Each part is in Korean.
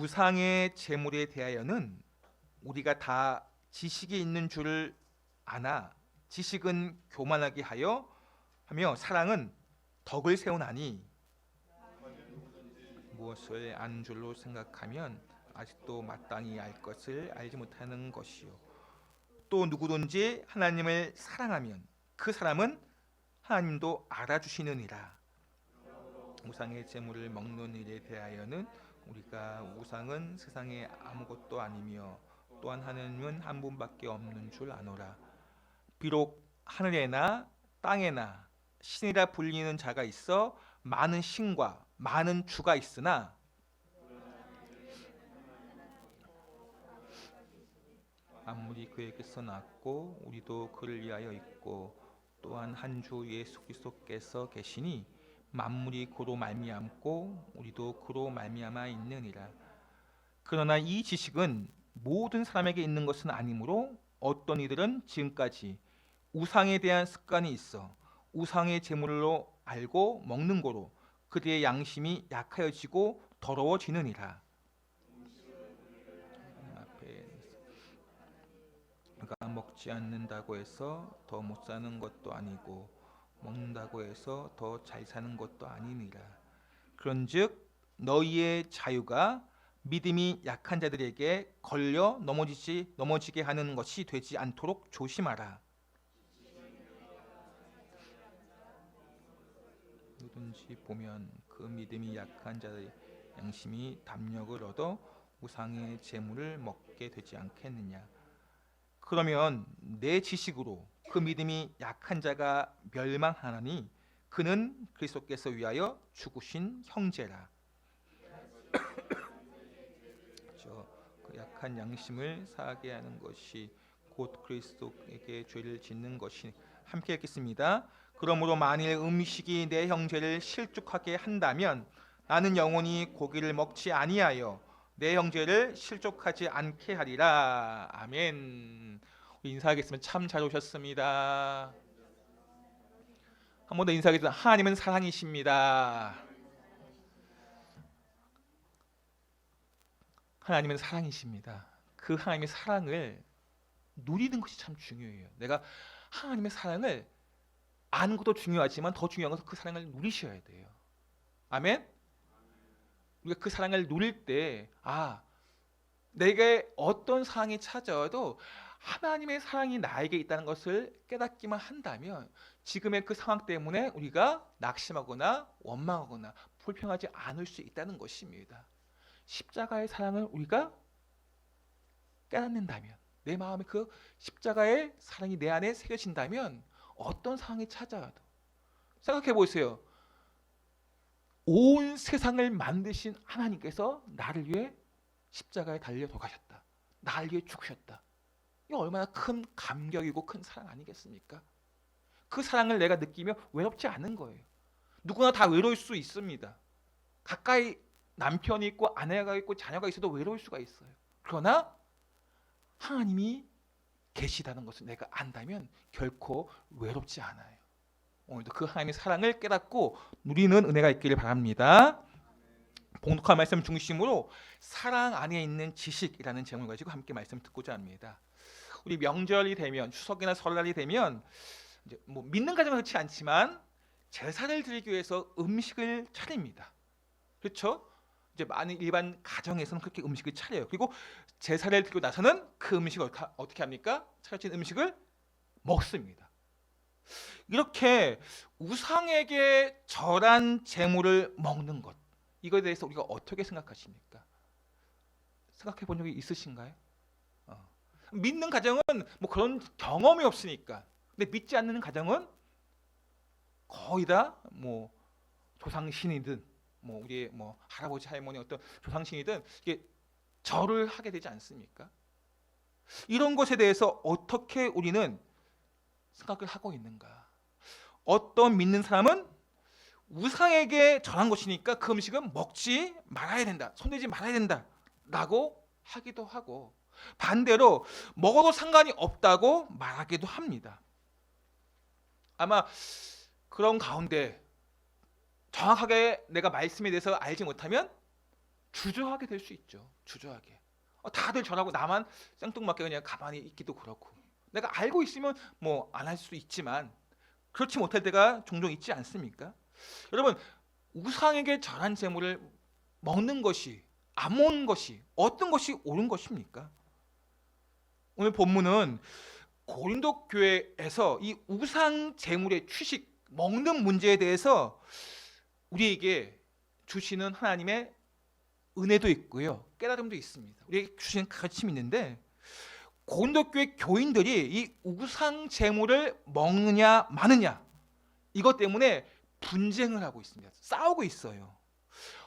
우상의 제물에 대하여는 우리가 다 지식이 있는 줄을 아나 지식은 교만하게 하며 사랑은 덕을 세우나니 무엇을 아는 줄로 생각하면 아직도 마땅히 알 것을 알지 못하는 것이요 또 누구든지 하나님을 사랑하면 그 사람은 하나님도 알아주시느니라. 우상의 제물을 먹는 일에 대하여는 우리가 우상은 세상에 아무것도 아니며 또한 하나님은 한 분밖에 없는 줄 아노라. 비록 하늘에나 땅에나 신이라 불리는 자가 있어 많은 신과 많은 주가 있으나 만물이 그에게서 났고 우리도 그를 위하여 있고 또한 한 주 예수 그리스도께서 계시니 만물이 그로 말미암고 우리도 그로 말미암아 있느니라. 그러나 이 지식은 모든 사람에게 있는 것은 아니므로 어떤 이들은 지금까지 우상에 대한 습관이 있어 우상의 제물로 알고 먹는 거로 그들의 양심이 약하여지고 더러워지느니라. 그가 먹지 않는다고 해서 더 못 사는 것도 아니고 먹는다고 해서 더 잘 사는 것도 아니니라. 그런즉 너희의 자유가 믿음이 약한 자들에게 걸려 넘어지게 하는 것이 되지 않도록 조심하라. 누구든지 보면 그 믿음이 약한 자의 양심이 담력을 얻어 우상의 제물을 먹게 되지 않겠느냐. 그러면 내 지식으로 그 믿음이 약한 자가 멸망하나니 그는 그리스도께서 위하여 죽으신 형제라. 그 약한 양심을 사하게 하는 것이 곧 그리스도에게 죄를 짓는 것이. 함께 읽겠습니다. 그러므로 만일 음식이 내 형제를 실족하게 한다면 나는 영원히 고기를 먹지 아니하여 내 형제를 실족하지 않게 하리라. 아멘. 인사하겠습니다. 참 잘 오셨습니다. 한 번 더 인사하겠습니다. 하나님은 사랑이십니다. 하나님은 사랑이십니다. 그 하나님의 사랑을 누리는 것이 참 중요해요. 내가 하나님의 사랑을 아는 것도 중요하지만 더 중요한 것은 그 사랑을 누리셔야 돼요. 아멘. 우리가 그 사랑을 누릴 때 내게 어떤 상황이 찾아와도 하나님의 사랑이 나에게 있다는 것을 깨닫기만 한다면 지금의 그 상황 때문에 우리가 낙심하거나 원망하거나 불평하지 않을 수 있다는 것입니다. 십자가의 사랑을 우리가 깨닫는다면, 내 마음에 그 십자가의 사랑이 내 안에 새겨진다면 어떤 상황이 찾아와도, 생각해 보세요. 온 세상을 만드신 하나님께서 나를 위해 십자가에 달려 돌아가셨다. 나를 위해 죽으셨다. 이거 얼마나 큰 감격이고 큰 사랑 아니겠습니까? 그 사랑을 내가 느끼며 외롭지 않은 거예요. 누구나 다 외로울 수 있습니다. 가까이 남편이 있고 아내가 있고 자녀가 있어도 외로울 수가 있어요. 그러나 하나님이 계시다는 것을 내가 안다면 결코 외롭지 않아요. 오늘도 그 하나님의 사랑을 깨닫고 누리는 은혜가 있기를 바랍니다. 봉독한 말씀 중심으로 사랑 안에 있는 지식이라는 제목을 가지고 함께 말씀 듣고자 합니다. 우리 명절이 되면, 추석이나 설날이 되면 이제 믿는 가정은 그렇지 않지만 제사를 드리기 위해서 음식을 차립니다. 그렇죠? 이제 많은 일반 가정에서는 그렇게 음식을 차려요. 그리고 제사를 드리고 나서는 그 음식을 어떻게 합니까? 차려진 음식을 먹습니다. 이렇게 우상에게 절한 제물을 먹는 것, 이거에 대해서 우리가 어떻게 생각하십니까? 생각해 본 적이 있으신가요? 믿는 가정은 그런 경험이 없으니까. 근데 믿지 않는 가정은 거의 다 조상신이든 우리의 할아버지 할머니 어떤 조상신이든 이게 절을 하게 되지 않습니까? 이런 것에 대해서 어떻게 우리는 생각을 하고 있는가? 어떤 믿는 사람은 우상에게 절한 것이니까 그 음식은 먹지 말아야 된다, 손대지 말아야 된다 라고 하기도 하고, 반대로 먹어도 상관이 없다고 말하기도 합니다. 아마 그런 가운데 정확하게 내가 말씀에 대해서 알지 못하면 주저하게 될 수 있죠. 주저하게. 다들 저라고 나만 생뚱맞게 그냥 가만히 있기도 그렇고, 내가 알고 있으면 뭐 안 할 수도 있지만 그렇지 못할 때가 종종 있지 않습니까? 여러분, 우상에게 절한 제물을 먹는 것이, 안 먹는 것이, 어떤 것이 옳은 것입니까? 오늘 본문은 고린도 교회에서 이 우상 제물의 취식, 먹는 문제에 대해서 우리에게 주시는 하나님의 은혜도 있고요, 깨달음도 있습니다. 우리에게 주시는 가르침이 있는데, 고린도 교회 교인들이 이 우상 제물을 먹느냐 마느냐, 이것 때문에 분쟁을 하고 있습니다. 싸우고 있어요.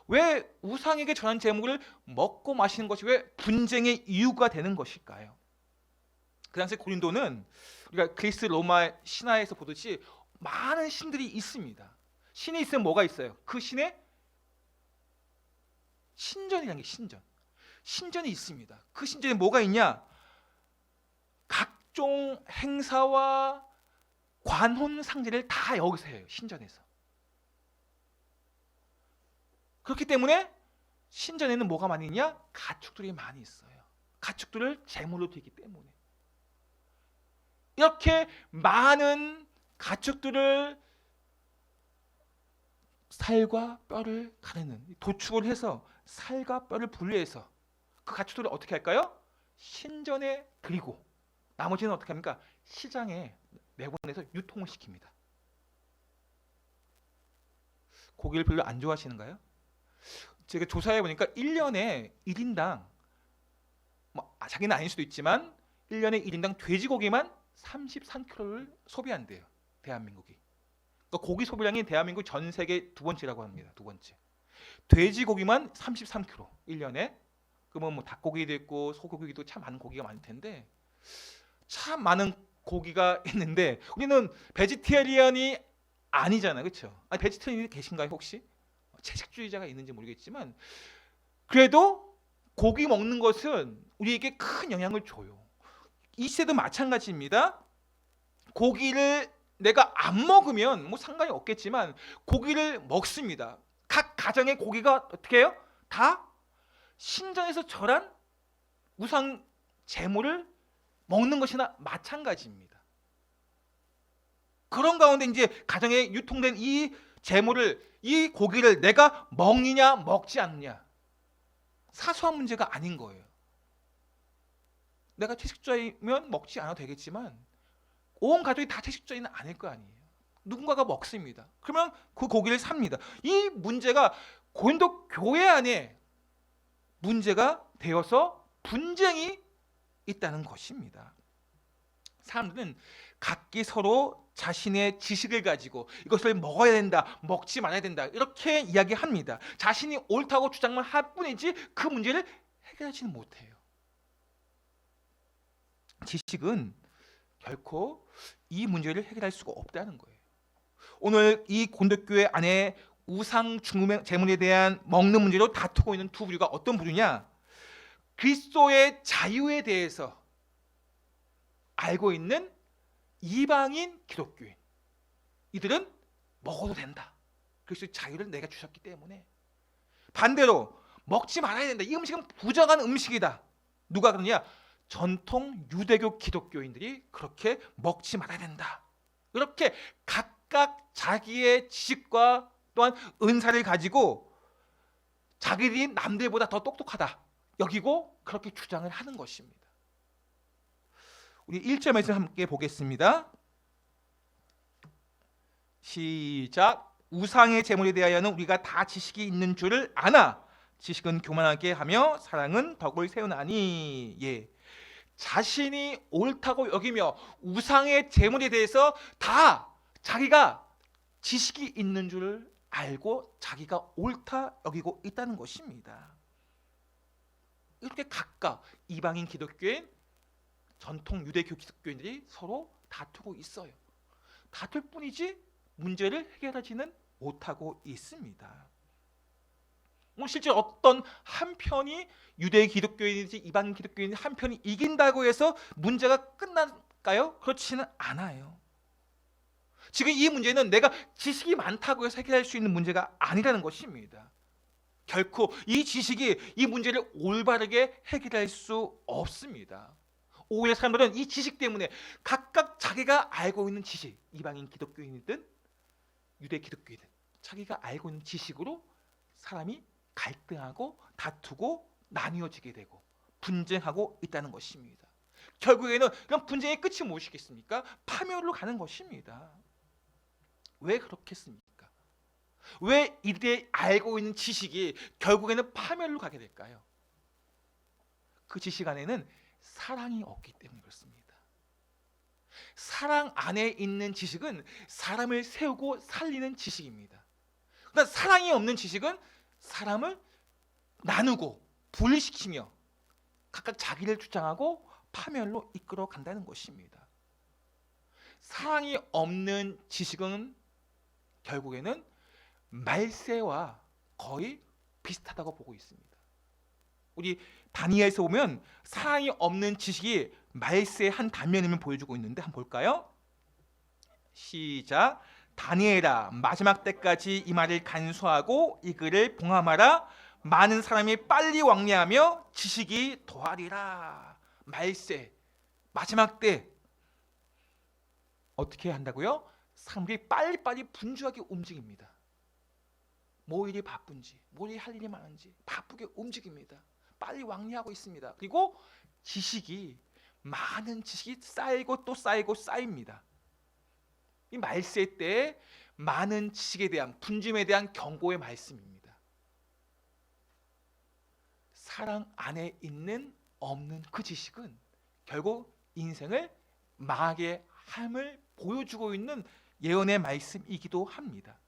왜 우상에게 전한 제물을 먹고 마시는 것이 왜 분쟁의 이유가 되는 것일까요? 그 당시 고린도는 우리가 그리스 로마 신화에서 보듯이 많은 신들이 있습니다. 신이 있으면 뭐가 있어요? 그 신에 신전이라는 게 신전이 있습니다. 그 신전에 뭐가 있냐? 각종 행사와 관혼 상제를 다 여기서 해요. 신전에서. 그렇기 때문에 신전에는 뭐가 많이 있냐? 가축들이 많이 있어요. 가축들을 제물로 드리기 때문에. 이렇게 많은 가축들을 살과 뼈를 가르는, 도축을 해서 살과 뼈를 분리해서 그 가축들을 어떻게 할까요? 신전에 드리고 나머지는 어떻게 합니까? 시장에 내보내서 유통을 시킵니다. 고기를 별로 안 좋아하시는가요? 제가 조사해 보니까 1년에 1인당, 자기는 아닐 수도 있지만 1년에 1인당 돼지고기만 33kg를 소비한대요. 대한민국이. 그러니까 고기 소비량이 대한민국 전 세계 두 번째라고 합니다. 두 번째. 돼지고기만 33kg 1년에. 그러면 뭐 닭고기도 있고 소고기도 참 많은 고기가 많을 텐데, 참 많은 고기가 있는데 우리는 베지테리언이 아니잖아요. 그렇죠? 아니, 베지테리언이 계신가요 혹시? 채식주의자가 있는지 모르겠지만 그래도 고기 먹는 것은 우리에게 큰 영향을 줘요. 이 시대도 마찬가지입니다. 고기를 내가 안 먹으면 뭐 상관이 없겠지만 고기를 먹습니다. 각 가정의 고기가 어떻게 해요? 다 신전에서 절한 우상 제물을 먹는 것이나 마찬가지입니다. 그런 가운데 이제 가정에 유통된 이 제물을, 이 고기를 내가 먹느냐 먹지 않느냐, 사소한 문제가 아닌 거예요. 내가 채식주의면 먹지 않아도 되겠지만 온 가족이 다 채식주의는 아닐 거 아니에요. 누군가가 먹습니다. 그러면 그 고기를 삽니다. 이 문제가 고린도 교회 안에 문제가 되어서 분쟁이 있다는 것입니다. 사람들은 각기 서로 자신의 지식을 가지고 이것을 먹어야 된다, 먹지 말아야 된다, 이렇게 이야기합니다. 자신이 옳다고 주장만 할 뿐이지 그 문제를 해결하지는 못해요. 지식은 결코 이 문제를 해결할 수가 없다는 거예요. 오늘 이 고린도교회 안에 우상 제물에 대한 먹는 문제로 다투고 있는 두 부류가 어떤 부류냐? 그리스도의 자유에 대해서 알고 있는 이방인 기독교인, 이들은 먹어도 된다. 그리스도의 자유를 내가 주셨기 때문에. 반대로 먹지 말아야 된다. 이 음식은 부정한 음식이다. 누가 그러냐? 전통 유대교 기독교인들이 그렇게 먹지 말아야 된다. 이렇게 각각 자기의 지식과 또한 은사를 가지고 자기들이 남들보다 더 똑똑하다 여기고 그렇게 주장을 하는 것입니다. 우리 1절 말씀 함께 보겠습니다. 시작. 우상의 제물에 대하여는 우리가 다 지식이 있는 줄을 아나 지식은 교만하게 하며 사랑은 덕을 세우나니. 예. 자신이 옳다고 여기며 우상의 제물에 대해서 다 자기가 지식이 있는 줄을 알고 자기가 옳다 여기고 있다는 것입니다. 이렇게 각각 이방인 기독교인, 전통 유대교 기독교인들이 서로 다투고 있어요. 다툴 뿐이지 문제를 해결하지는 못하고 있습니다. 실제 어떤 한편이 유대 기독교인이지 이방인 기독교인 한편이 이긴다고 해서 문제가 끝날까요? 그렇지는 않아요. 지금 이 문제는 내가 지식이 많다고 해서 해결할 수 있는 문제가 아니라는 것입니다. 결코 이 지식이 이 문제를 올바르게 해결할 수 없습니다. 오히려 사람들은 이 지식 때문에 각각 자기가 알고 있는 지식, 이방인 기독교인이든 유대 기독교인이든 자기가 알고 있는 지식으로 사람이 갈등하고 다투고 나뉘어지게 되고 분쟁하고 있다는 것입니다. 결국에는 그런 분쟁의 끝이 무엇이겠습니까? 파멸로 가는 것입니다. 왜 그렇겠습니까? 왜 이들이 알고 있는 지식이 결국에는 파멸로 가게 될까요? 그 지식 안에는 사랑이 없기 때문에 그렇습니다. 사랑 안에 있는 지식은 사람을 세우고 살리는 지식입니다. 그러나 사랑이 없는 지식은 사람을 나누고 분리시키며 각각 자기를 주장하고 파멸로 이끌어 간다는 것입니다. 사랑이 없는 지식은 결국에는 말세와 거의 비슷하다고 보고 있습니다. 우리 다니엘서 보면 사랑이 없는 지식이 말세의 한 단면임을 보여주고 있는데 한번 볼까요? 시작. 다니엘아, 마지막 때까지 이 말을 간수하고 이 글을 봉함하라. 많은 사람이 빨리 왕래하며 지식이 더하리라. 말세, 마지막 때 어떻게 한다고요? 사람들이 빨리빨리 분주하게 움직입니다. 뭐 일이 바쁜지, 뭐 일이 할 일이 많은지 바쁘게 움직입니다. 빨리 왕래하고 있습니다. 그리고 지식이, 많은 지식이 쌓이고 또 쌓이고 쌓입니다. 이 말세 때 많은 지식에 대한 분짐에 대한 경고의 말씀입니다. 사랑 안에 있는 없는 그 지식은 결국 인생을 망하게 함을 보여주고 있는 예언의 말씀이기도 합니다.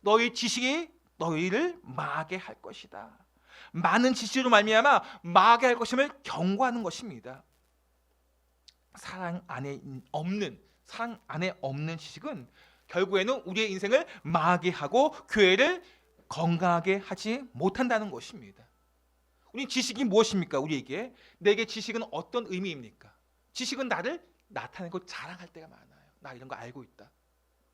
너희 지식이 너희를 망하게 할 것이다. 많은 지식으로 말미암아 망하게 할 것임을 경고하는 것입니다. 사랑 안에 없는 지식은 결국에는 우리의 인생을 망하게 하고 교회를 건강하게 하지 못한다는 것입니다. 우리 지식이 무엇입니까? 우리에게 내게 지식은 어떤 의미입니까? 지식은 나를 나타내고 자랑할 때가 많아요. 나 이런 거 알고 있다.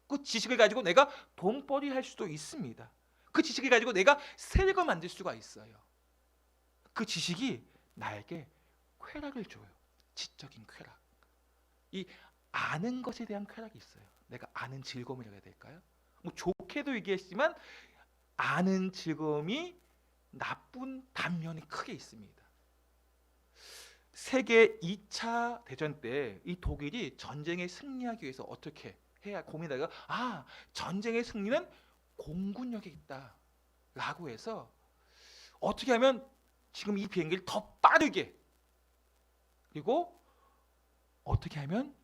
그 지식을 가지고 내가 돈벌이 할 수도 있습니다. 그 지식을 가지고 내가 세력을 만들 수가 있어요. 그 지식이 나에게 쾌락을 줘요. 지적인 쾌락. 이 아는 것에 대한 쾌락이 있어요. 내가 아는 즐거움이라고 해야 될까요? 뭐 좋게도 얘기했지만 아는 즐거움이 나쁜 단면이 크게 있습니다. 세계 2차 대전 때 이 독일이 전쟁에 승리하기 위해서 어떻게 해야 고민하다가 전쟁의 승리는 공군력에 있다 라고 해서 어떻게 하면 지금 이 비행기를 더 빠르게 그리고 어떻게 하면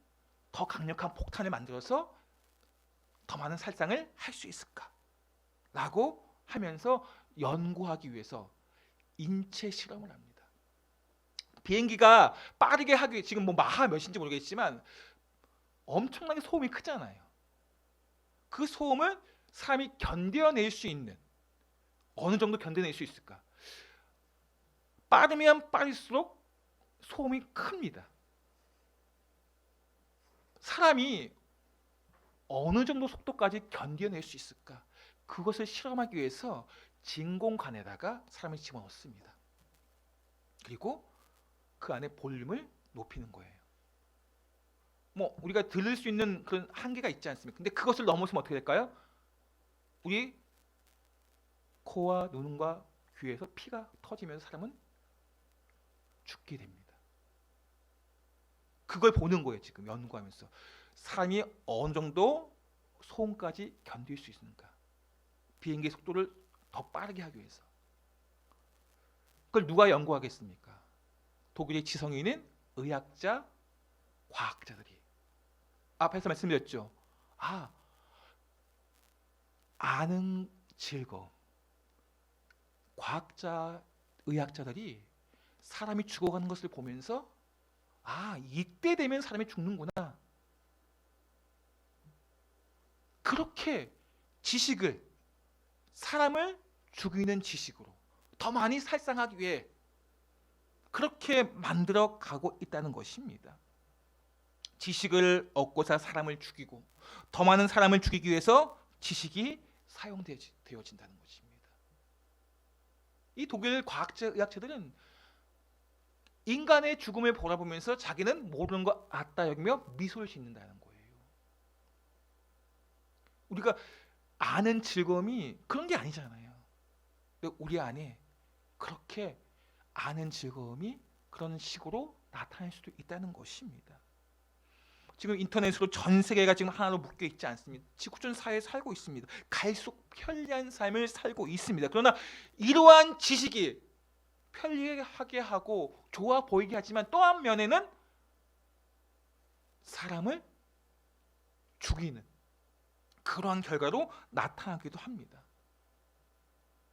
더 강력한 폭탄을 만들어서 더 많은 살상을 할 수 있을까 라고 하면서 연구하기 위해서 인체 실험을 합니다. 비행기가 빠르게 하기 지금 뭐 마하 몇인지 모르겠지만 엄청나게 소음이 크잖아요. 그 소음을 사람이 견뎌낼 수 있는 어느 정도 견뎌낼 수 있을까? 빠르면 빠를수록 소음이 큽니다. 사람이 어느 정도 속도까지 견뎌낼 수 있을까? 그것을 실험하기 위해서 진공관에다가 사람을 집어넣습니다. 그리고 그 안에 볼륨을 높이는 거예요. 뭐 우리가 들을 수 있는 그런 한계가 있지 않습니까? 근데 그것을 넘어서면 어떻게 될까요? 우리 코와 눈과 귀에서 피가 터지면서 사람은 죽게 됩니다. 그걸 보는 거예요. 지금 연구하면서 사람이 어느 정도 소음까지 견딜 수 있는가? 비행기 속도를 더 빠르게 하기 위해서. 그걸 누가 연구하겠습니까? 독일의 지성이 있는 의학자, 과학자들이. 앞에서 말씀드렸죠. 아는 즐거움. 과학자, 의학자들이 사람이 죽어가는 것을 보면서 이때 되면 사람이 죽는구나. 그렇게 지식을 사람을 죽이는 지식으로 더 많이 살상하기 위해 그렇게 만들어 가고 있다는 것입니다. 지식을 얻고자 사람을 죽이고 더 많은 사람을 죽이기 위해서 지식이 사용되어진다는 것입니다. 이 독일 과학자, 의학자들은 인간의 죽음을 바라보면서 자기는 모르는 거 알았다 여기며 미소를 짓는다는 거예요. 우리가 아는 즐거움이 그런 게 아니잖아요. 근데 우리 안에 그렇게 아는 즐거움이 그런 식으로 나타날 수도 있다는 것입니다. 지금 인터넷으로 전 세계가 지금 하나로 묶여 있지 않습니다. 지구촌 사회에 살고 있습니다. 갈수록 편리한 삶을 살고 있습니다. 그러나 이러한 지식이 편리하게 하고 좋아 보이게 하지만 또 한 면에는 사람을 죽이는 그러한 결과로 나타나기도 합니다.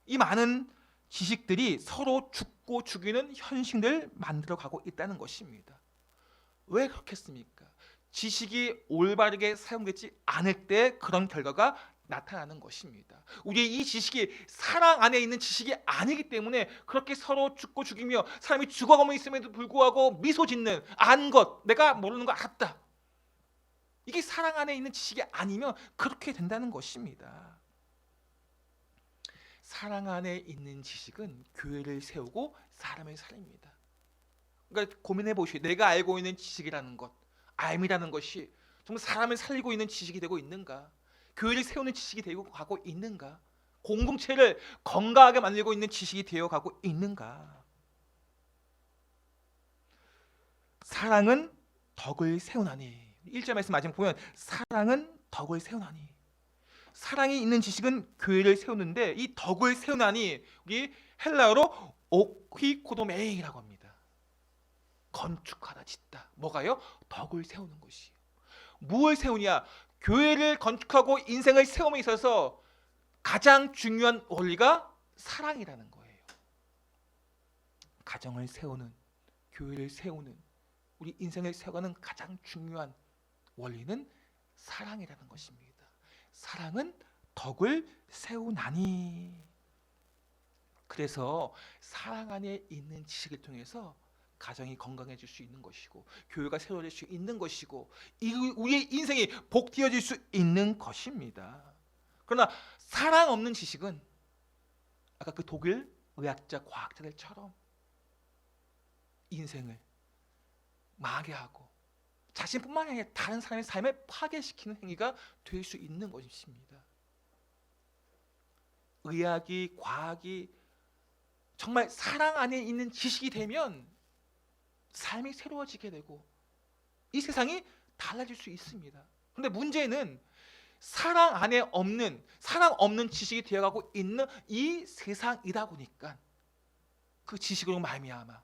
이 많은 지식들이 서로 죽고 죽이는 현실을 만들어가고 있다는 것입니다. 왜 그렇겠습니까? 지식이 올바르게 사용되지 않을 때 그런 결과가 나타나는 것입니다. 우리의 이 지식이 사랑 안에 있는 지식이 아니기 때문에 그렇게 서로 죽고 죽이며 사람이 죽어가고 있음에도 불구하고 미소 짓는 안 것, 내가 모르는 거 알았다. 이게 사랑 안에 있는 지식이 아니면 그렇게 된다는 것입니다. 사랑 안에 있는 지식은 교회를 세우고 사람을 살립니다. 그러니까 고민해 보시오. 내가 알고 있는 지식이라는 것, 알미라는 것이 정말 사람을 살리고 있는 지식이 되고 있는가? 교회를 세우는 지식이 되고 가고 있는가? 공동체를 건강하게 만들고 있는 지식이 되어 가고 있는가? 사랑은 덕을 세우나니. 1절 말씀 마지막 보면 사랑은 덕을 세우나니. 사랑이 있는 지식은 교회를 세우는데 이 덕을 세우나니 우리 헬라어로 오히코도메이라고 합니다. 건축하다 짓다. 뭐가요? 덕을 세우는 것이에요. 무엇을 세우냐? 교회를 건축하고 인생을 세움에 있어서 가장 중요한 원리가 사랑이라는 거예요. 가정을 세우는, 교회를 세우는, 우리 인생을 세워가는 가장 중요한 원리는 사랑이라는 것입니다. 사랑은 덕을 세우나니. 그래서 사랑 안에 있는 지식을 통해서 가정이 건강해질 수 있는 것이고 교회가 세워질 수 있는 것이고 우리의 인생이 복되어질 수 있는 것입니다. 그러나 사랑 없는 지식은 아까 그 독일 의학자 과학자들처럼 인생을 망하게 하고 자신뿐만 아니라 다른 사람의 삶을 파괴시키는 행위가 될 수 있는 것입니다. 의학이, 과학이 정말 사랑 안에 있는 지식이 되면 삶이 새로워지게 되고 이 세상이 달라질 수 있습니다. 그런데 문제는 사랑 안에 없는, 사랑 없는 지식이 되어가고 있는 이 세상이다 보니까 그 지식으로 말미암아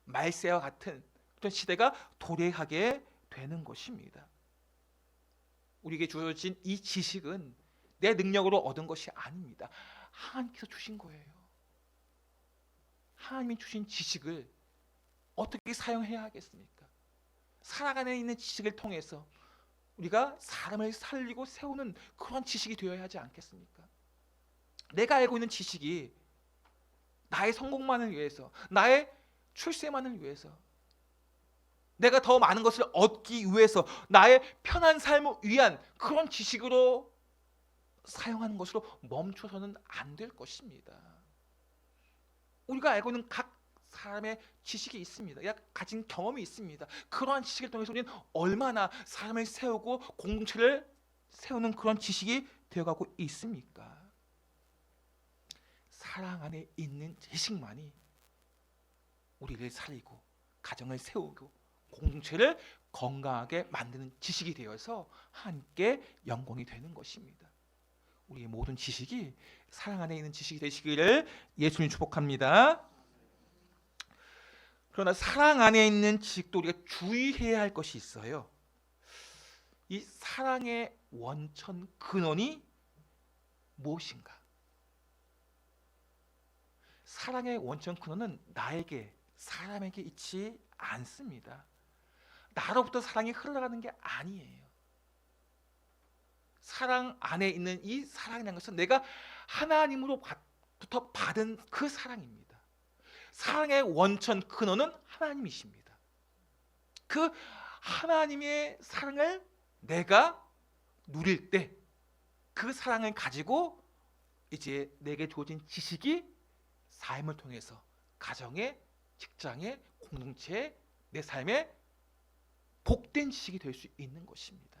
말세와 같은 그런 시대가 도래하게 되는 것입니다. 우리에게 주어진 이 지식은 내 능력으로 얻은 것이 아닙니다. 하나님께서 주신 거예요. 하나님이 주신 지식을 어떻게 사용해야 하겠습니까? 사랑 안에 있는 지식을 통해서 우리가 사람을 살리고 세우는 그런 지식이 되어야 하지 않겠습니까? 내가 알고 있는 지식이 나의 성공만을 위해서, 나의 출세만을 위해서, 내가 더 많은 것을 얻기 위해서 나의 편한 삶을 위한 그런 지식으로 사용하는 것으로 멈춰서는 안 될 것입니다. 우리가 알고 있는 각 사람의 지식이 있습니다. 가진 경험이 있습니다. 그러한 지식을 통해서 우리는 얼마나 사람을 세우고 공동체를 세우는 그런 지식이 되어가고 있습니까? 사랑 안에 있는 지식만이 우리를 살리고 가정을 세우고 공동체를 건강하게 만드는 지식이 되어서 함께 영광이 되는 것입니다. 우리의 모든 지식이 사랑 안에 있는 지식이 되시기를 예수님 축복합니다. 그러나 사랑 안에 있는 지식도 우리가 주의해야 할 것이 있어요. 이 사랑의 원천 근원이 무엇인가? 사랑의 원천 근원은 나에게, 사람에게 있지 않습니다. 나로부터 사랑이 흘러가는 게 아니에요. 사랑 안에 있는 이 사랑이라는 것은 내가 하나님으로부터 받은 그 사랑입니다. 사랑의 원천 근원은 하나님이십니다. 그 하나님의 사랑을 내가 누릴 때 그 사랑을 가지고 이제 내게 주어진 지식이 삶을 통해서 가정에, 직장에, 공동체에, 내 삶에 복된 지식이 될 수 있는 것입니다.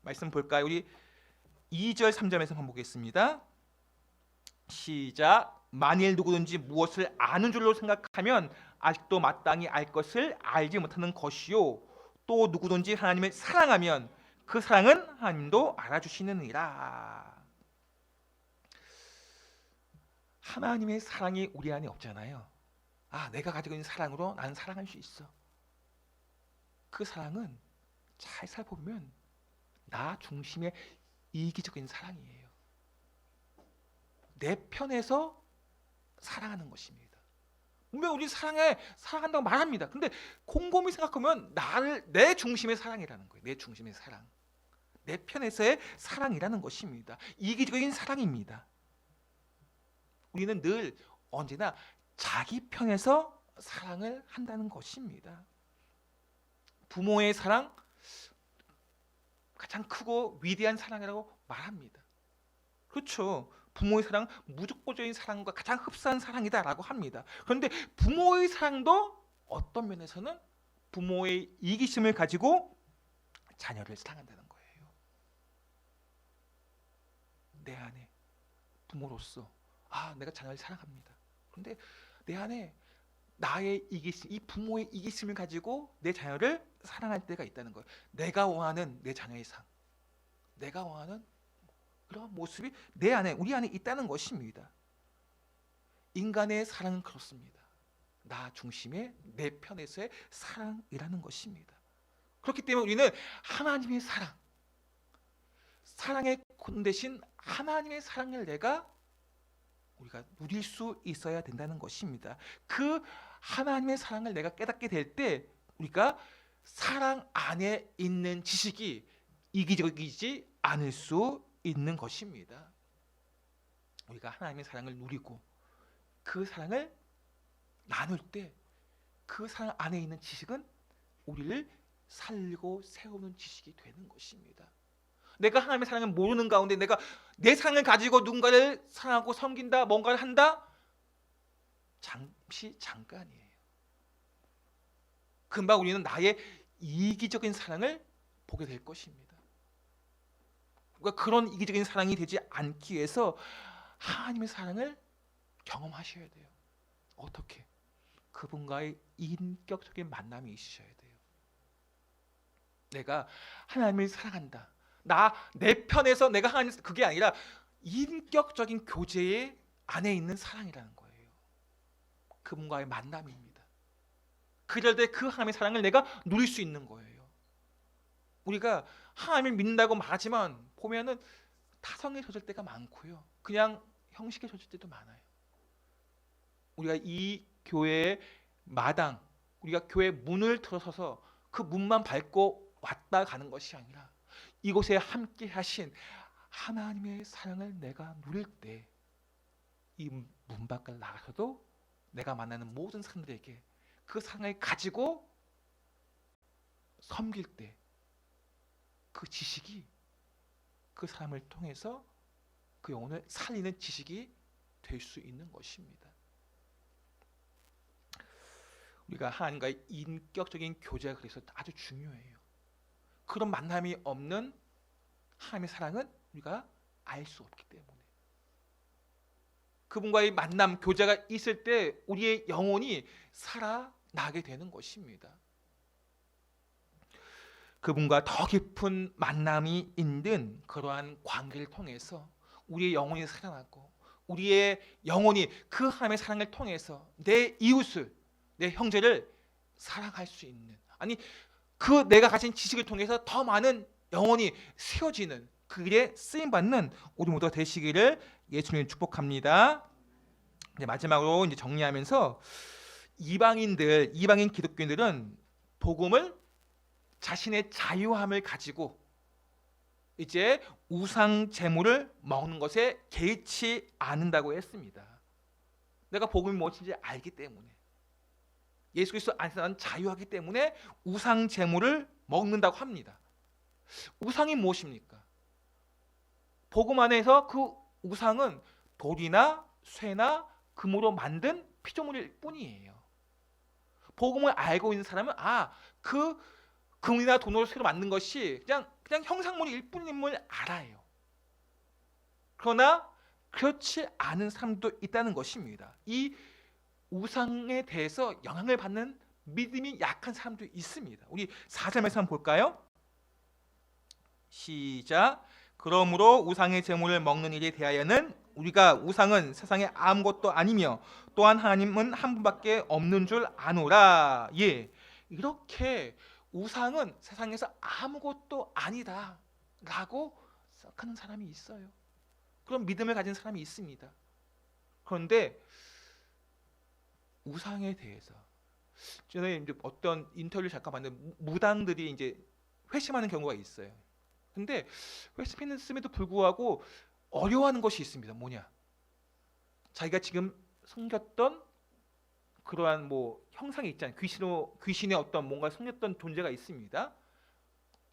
말씀 볼까요? 우리 2절 3절에서 한번 보겠습니다. 시작. 만일 누구든지 무엇을 아는 줄로 생각하면 아직도 마땅히 알 것을 알지 못하는 것이요, 또 누구든지 하나님을 사랑하면 그 사랑은 하나님도 알아주시느니라. 하나님의 사랑이 우리 안에 없잖아요. 내가 가지고 있는 사랑으로 나는 사랑할 수 있어. 그 사랑은 잘 살펴보면 나 중심의 이기적인 사랑이에요. 내 편에서 사랑하는 것입니다. 분명 우리 사랑한다고 말합니다. 근데 곰곰이 생각하면 내 중심의 사랑이라는 거예요. 내 중심의 사랑, 내 편에서의 사랑이라는 것입니다. 이기적인 사랑입니다. 우리는 늘 언제나 자기 편에서 사랑을 한다는 것입니다. 부모의 사랑, 가장 크고 위대한 사랑이라고 말합니다. 그렇죠. 부모의 사랑, 무조건적인 사랑과 가장 흡사한 사랑이다라고 합니다. 그런데 부모의 사랑도 어떤 면에서는 부모의 이기심을 가지고 자녀를 사랑한다는 거예요. 내 안에 부모로서 내가 자녀를 사랑합니다. 그런데 내 안에 나의 이기심, 이 부모의 이기심을 가지고 내 자녀를 사랑할 때가 있다는 거예요. 내가 원하는 내 자녀의 삶, 내가 원하는 그런 모습이 우리 안에 있다는 것입니다. 인간의 사랑은 그렇습니다. 나 중심의 내 편에서의 사랑이라는 것입니다. 그렇기 때문에 우리는 하나님의 사랑의 군 대신 하나님의 사랑을 우리가 누릴 수 있어야 된다는 것입니다. 그 하나님의 사랑을 내가 깨닫게 될 때 우리가 사랑 안에 있는 지식이 이기적이지 않을 수 있는 것입니다. 우리가 하나님의 사랑을 누리고 그 사랑을 나눌 때 그 사랑 안에 있는 지식은 우리를 살리고 세우는 지식이 되는 것입니다. 내가 하나님의 사랑을 모르는 가운데 내가 내 사랑을 가지고 누군가를 사랑하고 섬긴다, 뭔가를 한다, 잠깐이에요. 금방 우리는 나의 이기적인 사랑을 보게 될 것입니다. 그러니까 그런 이기적인 사랑이 되지 않기 위해서 하나님의 사랑을 경험하셔야 돼요. 어떻게? 그분과의 인격적인 만남이 있으셔야 돼요. 내가 하나님을 사랑한다, 내 편에서 내가 하나님, 그게 아니라 인격적인 교제 안에 있는 사랑이라는 거예요. 그분과의 만남입니다. 그럴 때 그 하나님의 사랑을 내가 누릴 수 있는 거예요. 우리가 하나님을 믿는다고 말하지만 보면은 타성에 젖을 때가 많고요, 그냥 형식에 젖을 때도 많아요. 우리가 이 교회의 마당, 우리가 교회 문을 들어서서 그 문만 밟고 왔다 가는 것이 아니라 이곳에 함께 하신 하나님의 사랑을 내가 누릴 때 이 문 밖을 나가서도 내가 만나는 모든 사람들에게 그 사랑을 가지고 섬길 때 그 지식이 그 사람을 통해서 그 영혼을 살리는 지식이 될 수 있는 것입니다. 우리가 하나님과의 인격적인 교제가 그래서 아주 중요해요. 그런 만남이 없는 하나님의 사랑은 우리가 알 수 없기 때문에, 그분과의 만남, 교제가 있을 때 우리의 영혼이 살아나게 되는 것입니다. 그분과 더 깊은 만남이 있는 그러한 관계를 통해서 우리의 영혼이 살아나고 우리의 영혼이 그 하나님의 사랑을 통해서 내 이웃을, 내 형제를 사랑할 수 있는, 그 내가 가진 지식을 통해서 더 많은 영혼이 세워지는 그 일에 쓰임받는 우리 모두가 되시기를 예수님 축복합니다. 이제 마지막으로 이제 정리하면서 이방인 기독교인들은 복음을 자신의 자유함을 가지고 이제 우상 제물을 먹는 것에 개의치 않는다고 했습니다. 내가 복음이 무엇인지 알기 때문에, 예수 그리스도 안에서 나는 자유하기 때문에 우상 제물을 먹는다고 합니다. 우상이 무엇입니까? 복음 안에서 그 우상은 돌이나 쇠나 금으로 만든 피조물일 뿐이에요. 복음을 알고 있는 사람은 그 금이나 돈으로 새로 만든 것이 그냥 형상물일 뿐임을 알아요. 그러나 그렇지 않은 사람도 있다는 것입니다. 이 우상에 대해서 영향을 받는 믿음이 약한 사람도 있습니다. 우리 4절 말씀 한번 볼까요? 시작. 그러므로 우상의 제물을 먹는 일에 대하여는 우리가 우상은 세상에 아무것도 아니며 또한 하나님은 한 분밖에 없는 줄 아노라. 예, 이렇게 우상은 세상에서 아무것도 아니다 라고 생각하는 사람이 있어요. 그런 믿음을 가진 사람이 있습니다. 그런데 우상에 대해서 전에 이제 어떤 인터뷰를 잠깐 봤는데 무당들이 이제 회심하는 경우가 있어요. 근데 회심했음에도 불구하고 어려워하는 것이 있습니다. 뭐냐? 자기가 지금 섬겼던 그러한 형상이 있잖아요. 귀신의 어떤 뭔가 섬겼던 존재가 있습니다.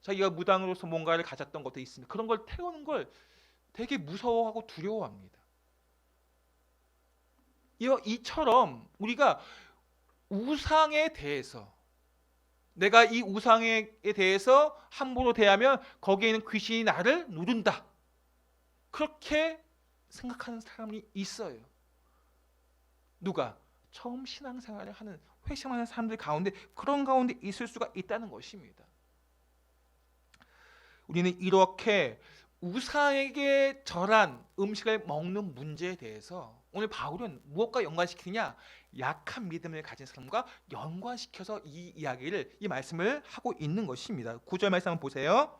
자기가 무당으로서 뭔가를 가졌던 것도 있습니다. 그런 걸 태우는 걸 되게 무서워하고 두려워합니다. 이처럼 우리가 우상에 대해서 내가 이 우상에 대해서 함부로 대하면 거기에 있는 귀신이 나를 누른다. 그렇게 생각하는 사람이 있어요. 누가? 처음 신앙생활을 하는 회심하는 사람들 가운데 그런 가운데 있을 수가 있다는 것입니다. 우리는 이렇게 우상에게 절한 음식을 먹는 문제에 대해서 오늘 바울은 무엇과 연관시키느냐? 약한 믿음을 가진 사람과 연관시켜서 이 말씀을 하고 있는 것입니다. 9절 말씀 한번 보세요.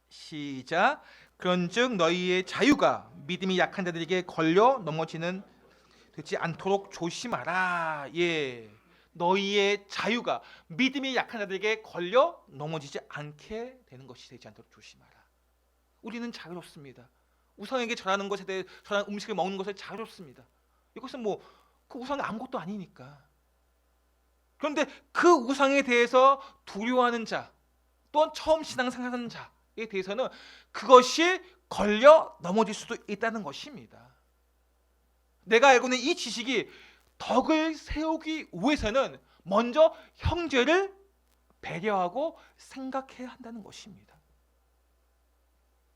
시작. 그런즉 너희의 자유가 믿음이 약한 자들에게 걸려 넘어지는 되지 않도록 조심하라. 예, 너희의 자유가 믿음이 약한 자들에게 걸려 넘어지지 않게 되는 것이 되지 않도록 조심하라. 우리는 자유롭습니다. 우상에게 절하는 것에 대해 절하는 음식을 먹는 것에 자유롭습니다. 이것은 그 우상이 아무것도 아니니까. 그런데 그 우상에 대해서 두려워하는 자, 또한 처음 신앙생활하는 자에 대해서는 그것이 걸려 넘어질 수도 있다는 것입니다. 내가 알고 있는 이 지식이 덕을 세우기 위해서는 먼저 형제를 배려하고 생각해야 한다는 것입니다.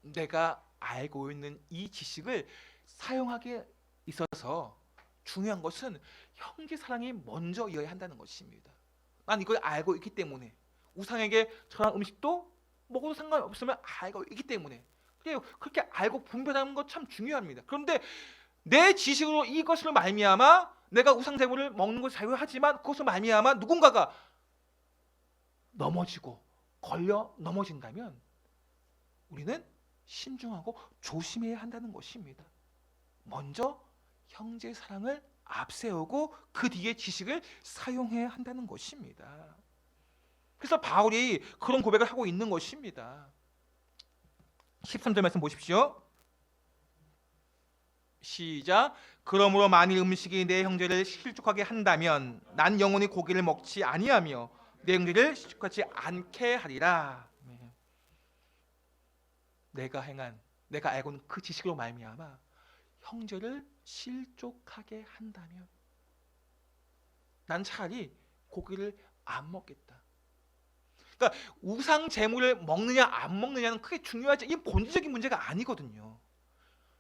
내가 알고 있는 이 지식을 사용하기에 있어서 중요한 것은 형제 사랑이 먼저여야 한다는 것입니다. 난 이걸 알고 있기 때문에 우상에게 절한 음식도 먹어도 상관없으면 알고 있기 때문에 그렇게 알고 분별하는 것 참 중요합니다. 그런데 내 지식으로 이것을 말미암아 내가 우상 제물을 먹는 것을 자유하지만 그것을 말미암아 누군가가 넘어지고 걸려 넘어진다면 우리는 신중하고 조심해야 한다는 것입니다. 먼저 형제 사랑을 앞세우고 그 뒤에 지식을 사용해야 한다는 것입니다. 그래서 바울이 그런 고백을 하고 있는 것입니다. 13절 말씀 보십시오. 시작. 그러므로 만일 음식이 내 형제를 실족하게 한다면 난 영원히 고기를 먹지 아니하며 내 형제를 실족하지 않게 하리라. 내가 알고 있는 그 지식으로 말미암아 형제를 실족하게 한다면 난 차라리 고기를 안 먹겠다. 그러니까 우상 제물을 먹느냐 안 먹느냐는 크게 중요하지 이 본질적인 문제가 아니거든요.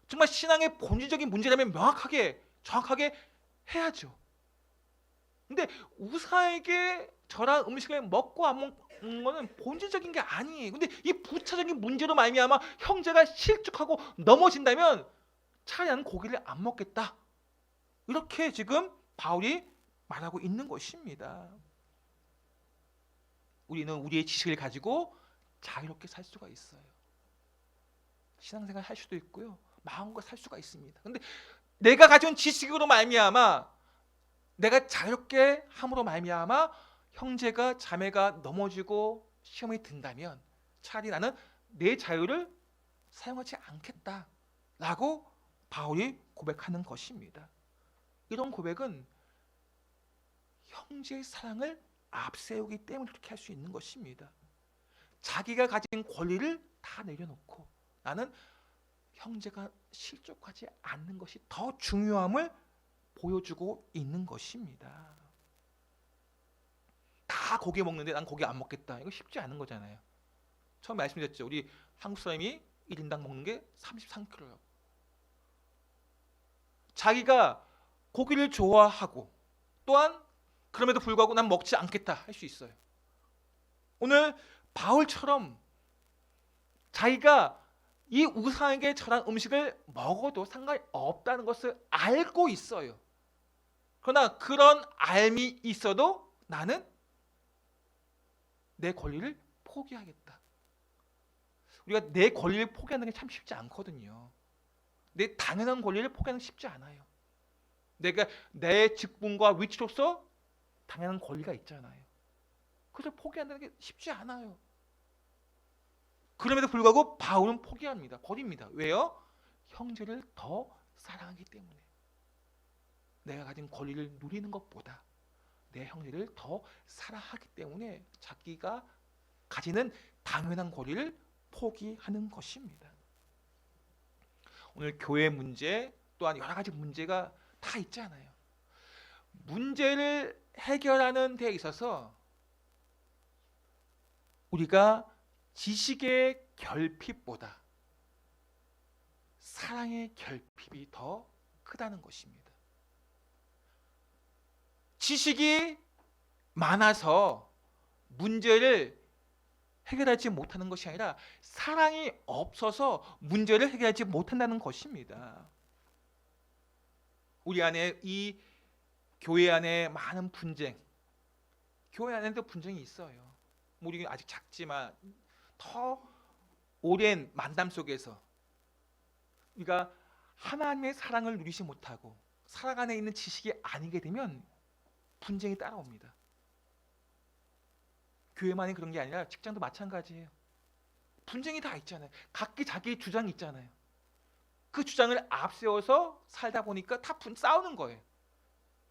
정말 신앙의 본질적인 문제라면 명확하게 정확하게 해야죠. 근데 우상에게 절한 음식을 먹고 안 먹는 거는 본질적인 게 아니에요. 근데 이 부차적인 문제로 말미암아 형제가 실족하고 넘어진다면 차라리 나는 고기를 안 먹겠다. 이렇게 지금 바울이 말하고 있는 것입니다. 우리는 우리의 지식을 가지고 자유롭게 살 수가 있어요. 신앙생활 할 수도 있고요. 마음껏 살 수가 있습니다. 근데 내가 가진 지식으로 말미암아 내가 자유롭게 함으로 말미암아 형제가 자매가 넘어지고 시험이 든다면 차라리 나는 내 자유를 사용하지 않겠다라고 바울이 고백하는 것입니다. 이런 고백은 형제의 사랑을 앞세우기 때문에 그렇게 할 수 있는 것입니다. 자기가 가진 권리를 다 내려놓고 나는 형제가 실족하지 않는 것이 더 중요함을 보여주고 있는 것입니다. 다 고기 먹는데 난 고기 안 먹겠다. 이거 쉽지 않은 거잖아요. 처음 말씀드렸죠. 우리 한국 사람이 1인당 먹는 게 33kg라고. 자기가 고기를 좋아하고 또한 그럼에도 불구하고 난 먹지 않겠다 할 수 있어요. 오늘 바울처럼 자기가 이 우상에게 절한 음식을 먹어도 상관이 없다는 것을 알고 있어요. 그러나 그런 알미 있어도 나는 내 권리를 포기하겠다. 우리가 내 권리를 포기하는 게 참 쉽지 않거든요. 내 당연한 권리를 포기하는 게 쉽지 않아요. 내가 내 직분과 위치로서 당연한 권리가 있잖아요. 그래서 포기한다는 게 쉽지 않아요. 그럼에도 불구하고 바울은 포기합니다. 버립니다. 왜요? 형제를 더 사랑하기 때문에. 내가 가진 권리를 누리는 것보다 내 형제를 더 사랑하기 때문에 자기가 가지는 당연한 권리를 포기하는 것입니다. 오늘 교회 문제 또한 여러 가지 문제가 다 있잖아요. 문제를 해결하는 데 있어서 우리가 지식의 결핍보다 사랑의 결핍이 더 크다는 것입니다. 지식이 많아서 문제를 해결하지 못하는 것이 아니라 사랑이 없어서 문제를 해결하지 못한다는 것입니다. 우리 안에 이 교회 안에 많은 분쟁, 교회 안에도 분쟁이 있어요. 우리 아직 작지만 더 오랜 만남 속에서 우리가 하나님의 사랑을 누리지 못하고 사랑 안에 있는 지식이 아니게 되면 분쟁이 따라옵니다. 교회만이 그런 게 아니라 직장도 마찬가지예요. 분쟁이 다 있잖아요. 각기 자기의 주장이 있잖아요. 그 주장을 앞세워서 살다 보니까 다 싸우는 거예요.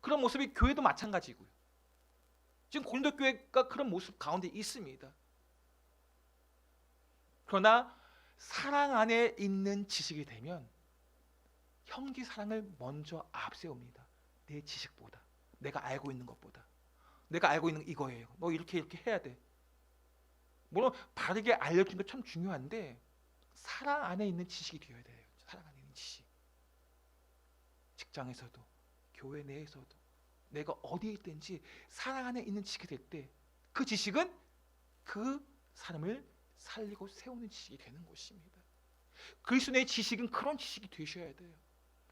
그런 모습이 교회도 마찬가지고요. 지금 고린도 교회가 그런 모습 가운데 있습니다. 그러나 사랑 안에 있는 지식이 되면 형제 사랑을 먼저 앞세웁니다. 내 지식보다, 내가 알고 있는 것보다. 내가 알고 있는 이거예요. 너 이렇게 해야 돼. 물론 바르게 알려주는 거 참 중요한데 사랑 안에 있는 지식이 되어야 돼요. 사랑 안에 있는 지식. 직장에서도 교회 내에서도 내가 어디에 있든지 사랑 안에 있는 지식이 될 때 그 지식은 그 사람을 살리고 세우는 지식이 되는 것입니다. 그리스도의 지식은 그런 지식이 되셔야 돼요.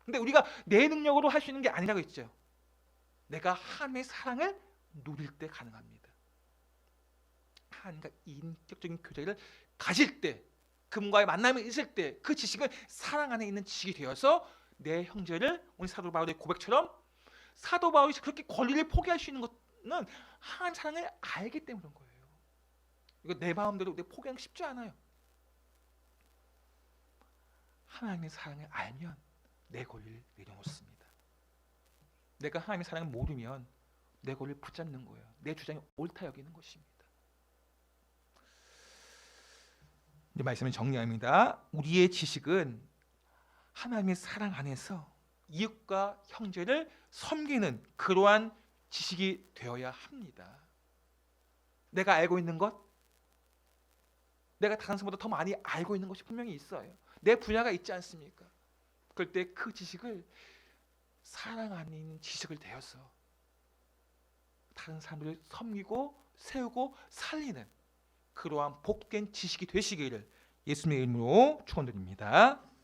근데 우리가 내 능력으로 할 수 있는 게 아니라고 했죠. 내가 하나님의 사랑을 누릴 때 가능합니다. 하나님과 인격적인 교제를 가질 때, 그분과의 만남이 있을 때 그 지식은 사랑 안에 있는 지식이 되어서 내 형제를 오늘 사도 바울의 고백처럼 사도 바울이 그렇게 권리를 포기할 수 있는 것은 하나님 사랑을 알기 때문인 거예요. 이거 내 마음대로 내 포기하는 게 쉽지 않아요. 하나님의 사랑을 알면 내 권리를 내려놓습니다. 내가 하나님의 사랑을 모르면 내 권리를 붙잡는 거예요. 내 주장이 옳다 여기는 것입니다. 이제 말씀을 정리합니다. 우리의 지식은 하나님의 사랑 안에서 이웃과 형제를 섬기는 그러한 지식이 되어야 합니다. 내가 알고 있는 것, 내가 다른 사람보다 더 많이 알고 있는 것이 분명히 있어요. 내 분야가 있지 않습니까? 그럴 때 그 지식을 사랑 안에 있는 지식을 되어서 다른 사람들을 섬기고 세우고 살리는 그러한 복된 지식이 되시기를 예수님의 이름으로 축원드립니다.